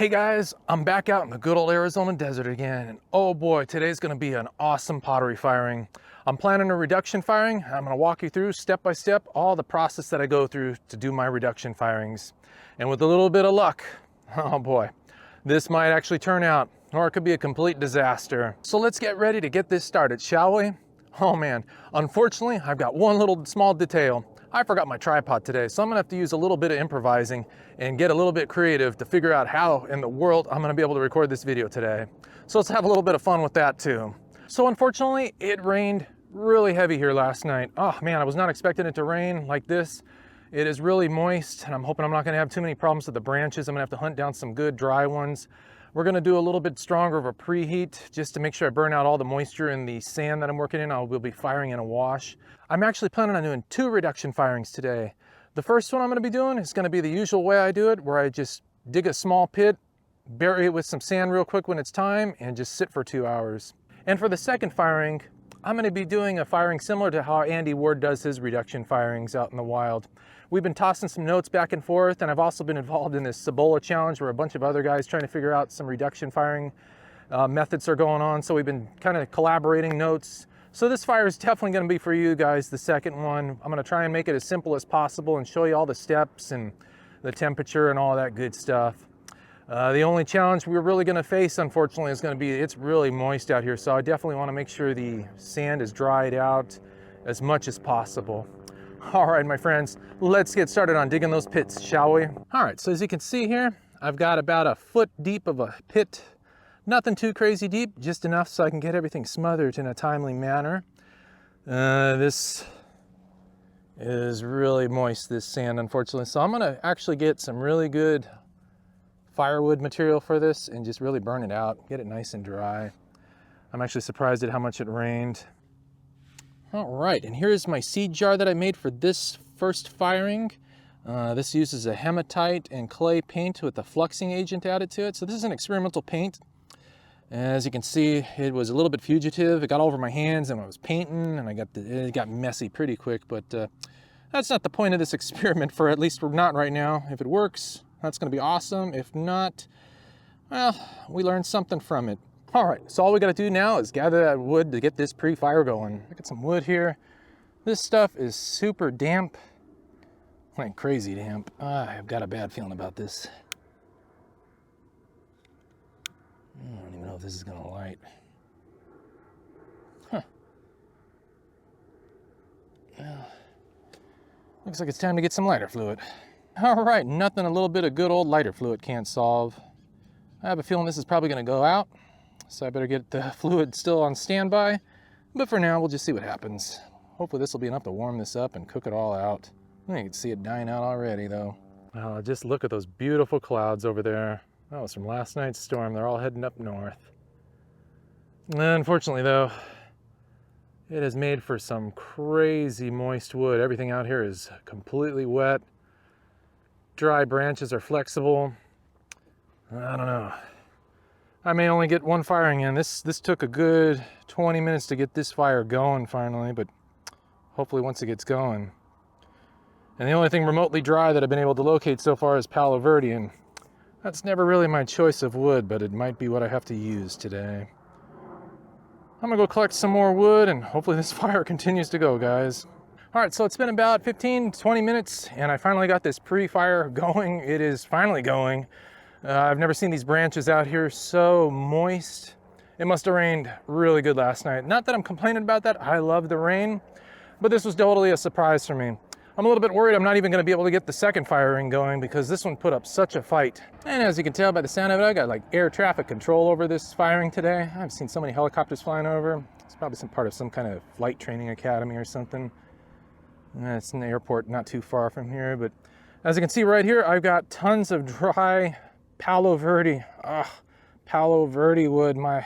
Hey guys, I'm back out in the good old Arizona desert again, and oh boy, today's gonna be an awesome pottery firing. I'm planning a reduction firing. I'm gonna walk you through step by step all the process that I go through to do my reduction firings. And with a little bit of luck, oh boy, this might actually turn out, or it could be a complete disaster. So let's get ready to get this started, shall we? Oh man, unfortunately, I've got one little small detail. I forgot my tripod today, so I'm gonna have to use a little bit of improvising and get a little bit creative to figure out how in the world I'm gonna be able to record this video today. So let's have a little bit of fun with that too. So unfortunately, it rained really heavy here last night. Oh man, I was not expecting it to rain like this. It is really moist, and I'm hoping I'm not gonna have too many problems with the branches. I'm gonna have to hunt down some good dry ones. We're gonna do a little bit stronger of a preheat just to make sure I burn out all the moisture in the sand that I'm working in. I will be firing in a wash. I'm actually planning on doing 2 reduction firings today. The first one I'm gonna be doing is gonna be the usual way I do it, where I just dig a small pit, bury it with some sand real quick when it's time, and just sit for 2 hours. And for the second firing, I'm gonna be doing a firing similar to how Andy Ward does his reduction firings out in the wild. We've been tossing some notes back and forth, and I've also been involved in this Cibola challenge where a bunch of other guys trying to figure out some reduction firing methods are going on. So we've been kind of collaborating notes. So this fire is definitely gonna be for you guys, the second one. I'm gonna try and make it as simple as possible and show you all the steps and the temperature and all that good stuff. The only challenge we're really gonna face, unfortunately, is gonna be it's really moist out here. So I definitely wanna make sure the sand is dried out as much as possible. All right, my friends, let's get started on digging those pits, shall we? All right, so as you can see here, I've got about a foot deep of a pit. Nothing too crazy deep, just enough so I can get everything smothered in a timely manner. This is really moist, this sand, unfortunately. So I'm gonna actually get some really good firewood material for this and just really burn it out, get it nice and dry. I'm actually surprised at how much it rained. All right, and here's my seed jar that I made for this first firing. This uses a hematite and clay paint with a fluxing agent added to it. So this is an experimental paint. As you can see, it was a little bit fugitive. It got all over my hands and I was painting, and it got messy pretty quick, but that's not the point of this experiment, for at least not right now. If it works, that's gonna be awesome. If not, well, we learned something from it. All right, so all we gotta do now is gather that wood to get this pre-fire going. I got some wood here. This stuff is super damp, like crazy damp. I've got a bad feeling about this. I don't even know if this is gonna light. Huh. Well, looks like it's time to get some lighter fluid. All right, nothing a little bit of good old lighter fluid can't solve. I have a feeling this is probably gonna go out, so I better get the fluid still on standby. But for now, we'll just see what happens. Hopefully this will be enough to warm this up and cook it all out. You can see it dying out already though. Just look at those beautiful clouds over there. That was from last night's storm. They're all heading up north. Unfortunately though, it has made for some crazy moist wood. Everything out here is completely wet. Dry branches are flexible. I don't know. I may only get one firing in. This took a good 20 minutes to get this fire going finally, but hopefully once it gets going. And the only thing remotely dry that I've been able to locate so far is Palo Verde, and that's never really my choice of wood, but it might be what I have to use today. I'm gonna go collect some more wood, and hopefully this fire continues to go, guys. All right, so it's been about 15, 20 minutes, and I finally got this pre-fire going. It is finally going. I've never seen these branches out here so moist. It must have rained really good last night. Not that I'm complaining about that. I love the rain, but this was totally a surprise for me. I'm a little bit worried I'm not even gonna be able to get the second firing going because this one put up such a fight. And as you can tell by the sound of it, I got like air traffic control over this firing today. I've seen so many helicopters flying over. It's probably some part of some kind of flight training academy or something. It's an airport not too far from here, but as you can see right here, I've got tons of dry Palo Verde. Palo Verde wood, my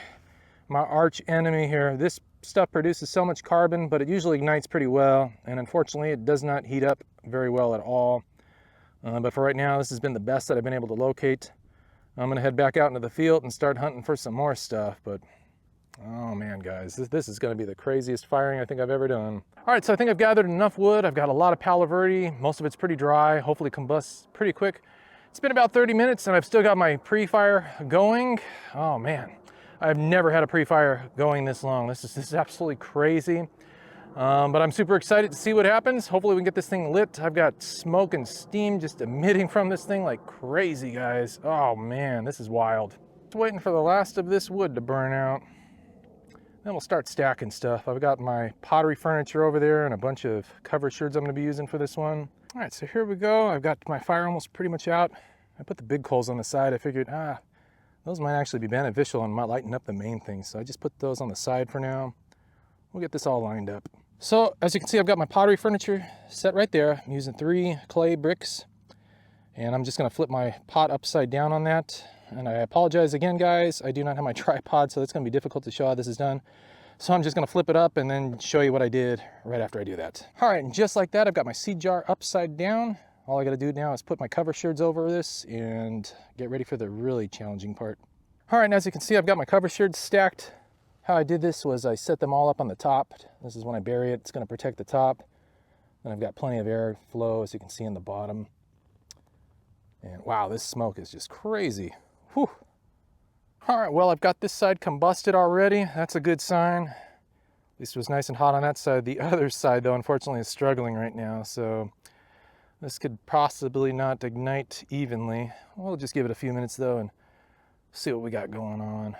arch enemy here. This stuff produces so much carbon, but it usually ignites pretty well, and unfortunately it does not heat up very well at all. But for right now, this has been the best that I've been able to locate. I'm gonna head back out into the field and start hunting for some more stuff, but oh man, guys, this is gonna be the craziest firing I think I've ever done. All right, so I think I've gathered enough wood. I've got a lot of Palo Verde. Most of it's pretty dry, hopefully combusts pretty quick. It's been about 30 minutes and I've still got my pre-fire going. Oh man, I've never had a pre-fire going this long. This is absolutely crazy. But I'm super excited to see what happens. Hopefully we can get this thing lit. I've got smoke and steam just emitting from this thing like crazy, guys. Oh man, this is wild. Just waiting for the last of this wood to burn out. Then we'll start stacking stuff. I've got my pottery furniture over there and a bunch of cover sherds I'm gonna be using for this one. All right, so here we go. I've got my fire almost pretty much out. I put the big coals on the side. I figured, those might actually be beneficial and might lighten up the main thing. So I just put those on the side for now. We'll get this all lined up. So as you can see, I've got my pottery furniture set right there. I'm using 3 clay bricks and I'm just gonna flip my pot upside down on that. And I apologize again, guys. I do not have my tripod, so it's gonna be difficult to show how this is done. So I'm just gonna flip it up and then show you what I did right after I do that. All right, and just like that, I've got my seed jar upside down. All I gotta do now is put my cover sherds over this and get ready for the really challenging part. All right, and as you can see, I've got my cover sherds stacked. How I did this was I set them all up on the top. This is when I bury it, it's gonna protect the top. And I've got plenty of air flow, as you can see in the bottom. And wow, this smoke is just crazy. Whew. All right, well, I've got this side combusted already. That's a good sign. At least it was nice and hot on that side. The other side, though, unfortunately is struggling right now. So this could possibly not ignite evenly. We'll just give it a few minutes, though, and see what we got going on.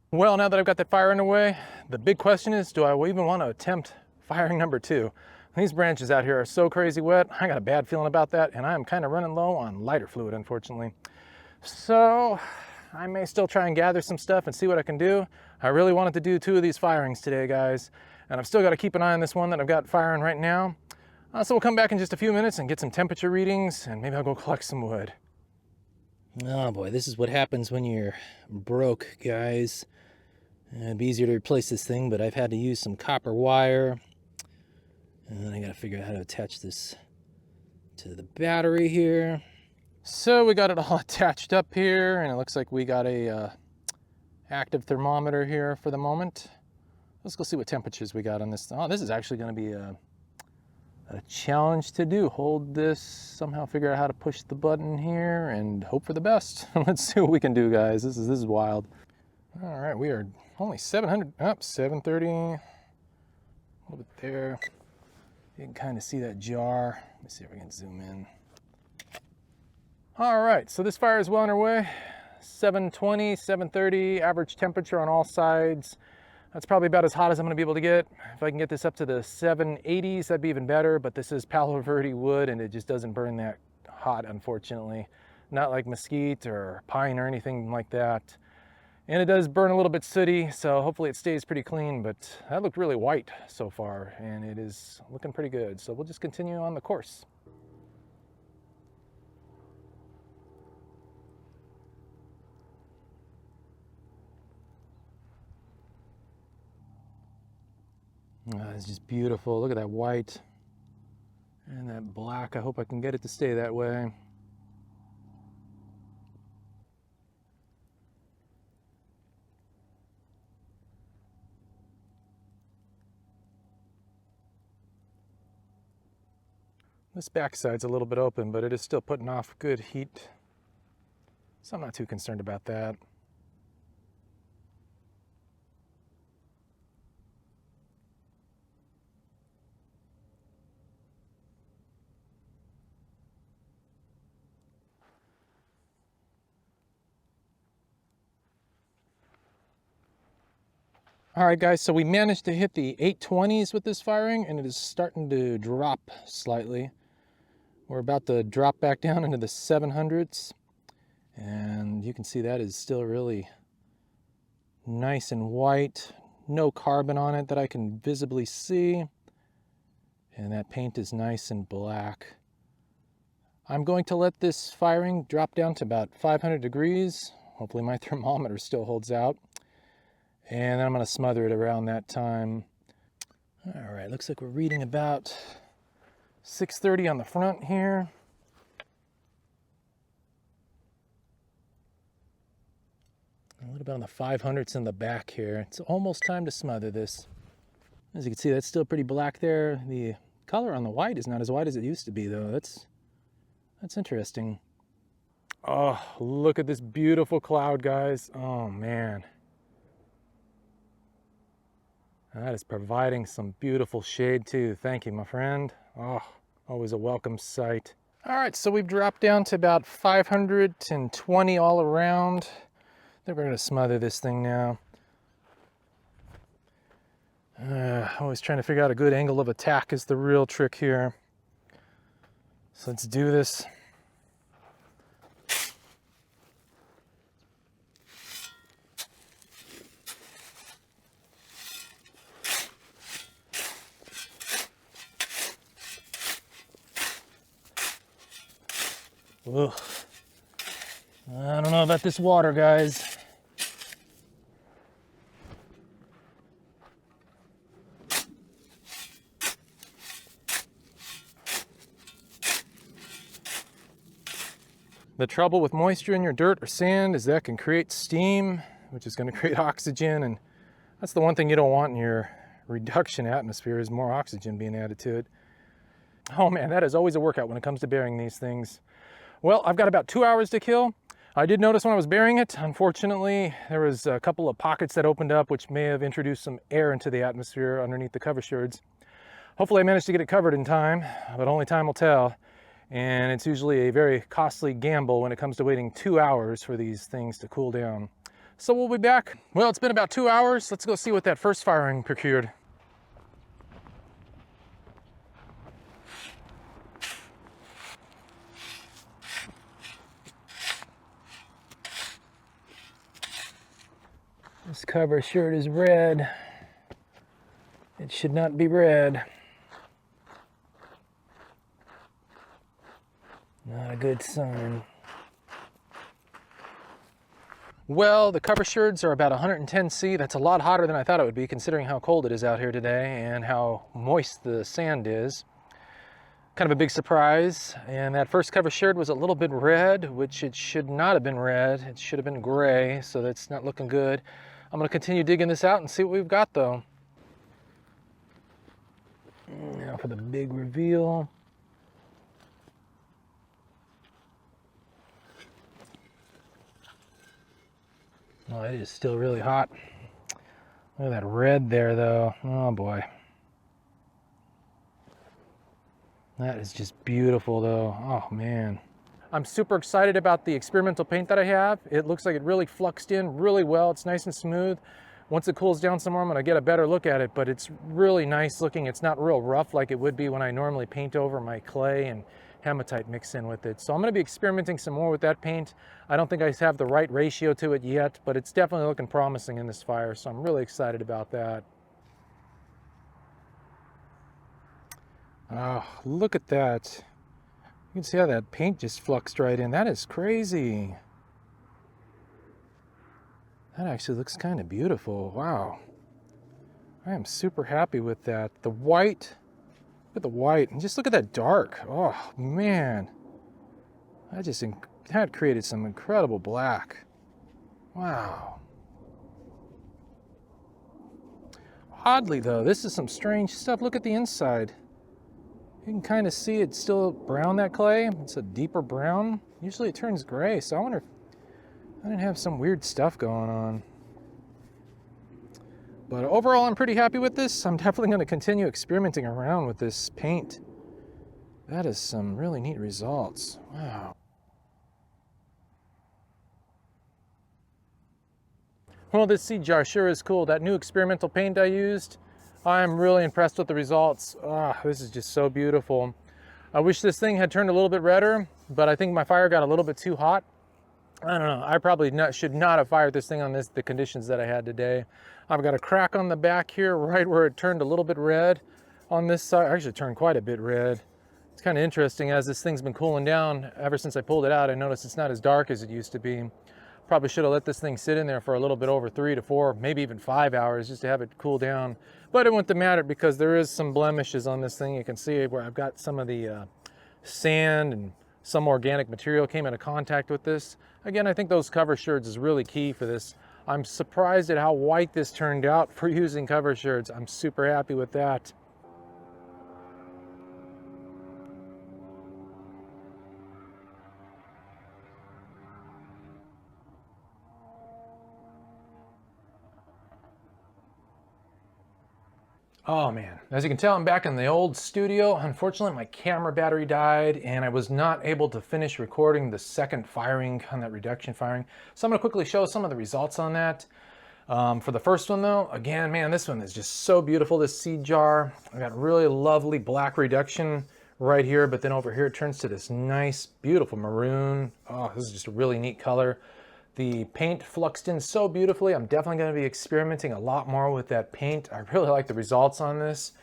Well, now that I've got that fire underway, the big question is, do I even want to attempt firing number 2? These branches out here are so crazy wet. I got a bad feeling about that, and I'm kind of running low on lighter fluid, unfortunately. So I may still try and gather some stuff and see what I can do. I really wanted to do 2 of these firings today, guys, and I've still got to keep an eye on this one that I've got firing right now. So we'll come back in just a few minutes and get some temperature readings, and maybe I'll go collect some wood. Oh boy, this is what happens when you're broke, guys. It'd be easier to replace this thing, but I've had to use some copper wire. And then I gotta figure out how to attach this to the battery here. So we got it all attached up here, and it looks like we got a active thermometer here for the moment. Let's go see what temperatures we got on this. Oh, this is actually gonna be a challenge to do. Hold this, somehow figure out how to push the button here, and hope for the best. Let's see what we can do, guys. This is wild. All right, we are only 700, up 730, a little bit there. You can kind of see that jar. Let me see if I can zoom in. All right, so this fire is well underway. 720, 730, average temperature on all sides. That's probably about as hot as I'm gonna be able to get. If I can get this up to the 780s, that'd be even better, but this is Palo Verde wood and it just doesn't burn that hot, unfortunately. Not like mesquite or pine or anything like that. And it does burn a little bit sooty, so hopefully it stays pretty clean, but that looked really white so far, and it is looking pretty good. So we'll just continue on the course. It's just beautiful. Look at that white and that black. I hope I can get it to stay that way. This backside's a little bit open, but it is still putting off good heat. So I'm not too concerned about that. All right, guys, so we managed to hit the 820s with this firing, and it is starting to drop slightly. We're about to drop back down into the 700s, and you can see that is still really nice and white. No carbon on it that I can visibly see, and that paint is nice and black. I'm going to let this firing drop down to about 500 degrees. Hopefully my thermometer still holds out. And then I'm going to smother it around that time. All right, looks like we're reading about 630 on the front here. A little bit on the 500s in the back here. It's almost time to smother this. As you can see, that's still pretty black there. The color on the white is not as white as it used to be, though. That's interesting. Oh, look at this beautiful cloud, guys. Oh, man. That is providing some beautiful shade, too. Thank you, my friend. Oh, always a welcome sight. All right, so we've dropped down to about 520 all around. Then we're going to smother this thing now. Always trying to figure out a good angle of attack is the real trick here. So let's do this. Ugh. I don't know about this water, guys. The trouble with moisture in your dirt or sand is that can create steam, which is going to create oxygen, and that's the one thing you don't want in your reduction atmosphere is more oxygen being added to it. Oh man, that is always a workout when it comes to burying these things. Well, I've got about 2 hours to kill. I did notice when I was burying it, unfortunately, there was a couple of pockets that opened up which may have introduced some air into the atmosphere underneath the cover sherds. Hopefully I managed to get it covered in time, but only time will tell. And it's usually a very costly gamble when it comes to waiting 2 hours for these things to cool down. So we'll be back. Well, it's been about 2 hours. Let's go see what that first firing procured. This cover shirt is red. It should not be red. Not a good sign. Well, the cover sherds are about 110 C. That's a lot hotter than I thought it would be, considering how cold it is out here today and how moist the sand is. Kind of a big surprise. And that first cover sherd was a little bit red, which it should not have been red. It should have been gray, so that's not looking good. I'm going to continue digging this out and see what we've got, though. Now for the big reveal. Oh, it is still really hot. Look at that red there, though. Oh, boy. That is just beautiful, though. Oh, man. I'm super excited about the experimental paint that I have. It looks like it really fluxed in really well. It's nice and smooth. Once it cools down some more, I'm going to get a better look at it, but it's really nice looking. It's not real rough like it would be when I normally paint over my clay and hematite mix in with it. So I'm going to be experimenting some more with that paint. I don't think I have the right ratio to it yet, but it's definitely looking promising in this fire, so I'm really excited about that. Oh, look at that. You can see how that paint just fluxed right in. That is crazy. That actually looks kind of beautiful. Wow. I am super happy with that. The white, look at the white, and just look at that dark. Oh, man. That created some incredible black. Wow. Oddly, though, this is some strange stuff. Look at the inside. You can kind of see it's still brown, that clay. It's a deeper brown. Usually it turns gray, so I wonder if I didn't have some weird stuff going on. But overall, I'm pretty happy with this. I'm definitely going to continue experimenting around with this paint. That is some really neat results. Wow. Well, this seed jar sure is cool. That new experimental paint I used, I'm really impressed with the results. This is just so beautiful. I wish this thing had turned a little bit redder, but I think my fire got a little bit too hot. I don't know, I probably should not have fired this thing on the conditions that I had today. I've got a crack on the back here, right where it turned a little bit red on this side. Actually, it turned quite a bit red. It's kind of interesting, as this thing's been cooling down ever since I pulled it out. I noticed it's not as dark as it used to be. Probably should have let this thing sit in there for a little bit over 3 to 4, maybe even 5 hours just to have it cool down. But it wouldn't matter because there is some blemishes on this thing. You can see where I've got some of the sand and some organic material came into contact with this. Again, I think those cover sherds is really key for this. I'm surprised at how white this turned out for using cover shirts. I'm super happy with that. Oh man, as you can tell, I'm back in the old studio. Unfortunately, my camera battery died and I was not able to finish recording the second firing on that reduction firing. So I'm gonna quickly show some of the results on that. For the first one though, again, man, this one is just so beautiful, this seed jar. I got really lovely black reduction right here, but then over here it turns to this nice, beautiful maroon. Oh, this is just a really neat color. The paint fluxed in so beautifully. I'm definitely going to be experimenting a lot more with that paint. I really like the results on this.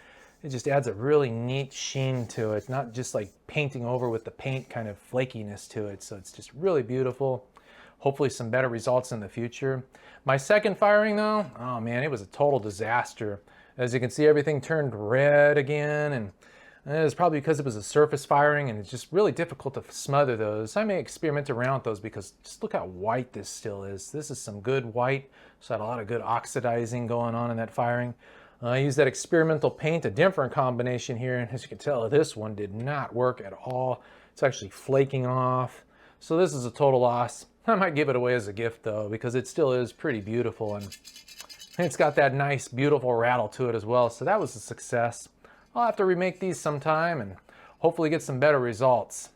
It just adds a really neat sheen to it, not just like painting over with the paint kind of flakiness to it. So it's just really beautiful. Hopefully some better results in the future. My second firing though, oh man, it was a total disaster. As you can see, everything turned red again, and it was probably because it was a surface firing and it's just really difficult to smother those. I may experiment around with those because just look how white this still is. This is some good white, so I had a lot of good oxidizing going on in that firing. I used that experimental paint, a different combination here, and as you can tell, this one did not work at all. It's actually flaking off. So this is a total loss. I might give it away as a gift though, because it still is pretty beautiful and it's got that nice, beautiful rattle to it as well. So that was a success. I'll have to remake these sometime and hopefully get some better results.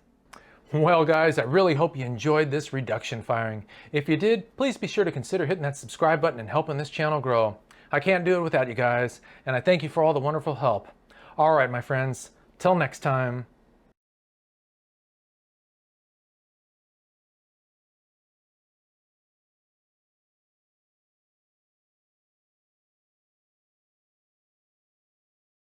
Well guys, I really hope you enjoyed this reduction firing. If you did, please be sure to consider hitting that subscribe button and helping this channel grow. I can't do it without you guys, and I thank you for all the wonderful help. All right, my friends, till next time.